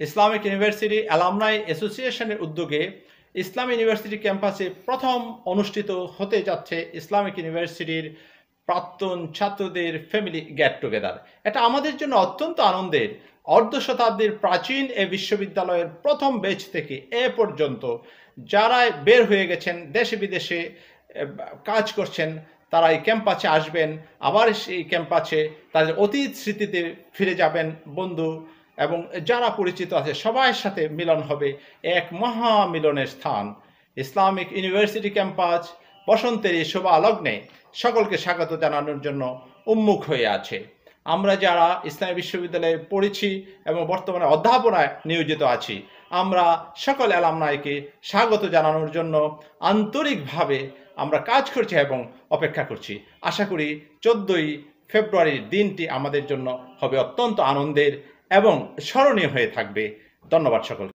Islamic university alumni অ্যাসোসিয়েশনের উদ্যোগে ইসলাম university ক্যাম্পাসে প্রথম অনুষ্ঠিত হতে যাচ্ছে ইসলামিক ইউনিভার্সিটির প্রাক্তন ছাত্রদের ফ্যামিলি গেট টুগেদার। এটা আমাদের জন্য অত্যন্ত আনন্দের। অর্ধ শতাব্দীর প্রাচীন এ বিশ্ববিদ্যালয়ের প্রথম ব্যাচ থেকে এ পর্যন্ত যারা বের হয়ে গেছেন, দেশে বিদেশে কাজ করছেন, তারা এই ক্যাম্পাসে আসবেন, আবার সেই ক্যাম্পাসে তাদের অতীত স্মৃতিতে ফিরে যাবেন। বন্ধু এবং যারা পরিচিত আছে সবার সাথে মিলন হবে, এক মহা মিলনের স্থান। ইসলামিক ইউনিভার্সিটি ক্যাম্পাস বসন্তের এই শোভালগ্নে সকলকে স্বাগত জানানোর জন্য উন্মুখ হয়ে আছে। আমরা যারা ইসলামী বিশ্ববিদ্যালয়ে পড়েছি এবং বর্তমানে অধ্যাপনায় নিয়োজিত আছি, আমরা সকল অ্যালামনাইকে স্বাগত জানানোর জন্য আন্তরিকভাবে আমরা কাজ করছি এবং অপেক্ষা করছি। আশা করি 14ই ফেব্রুয়ারির দিনটি আমাদের জন্য হবে অত্যন্ত আনন্দের এবং স্মরণীয় হয়ে থাকবে। ধন্যবাদ সকল।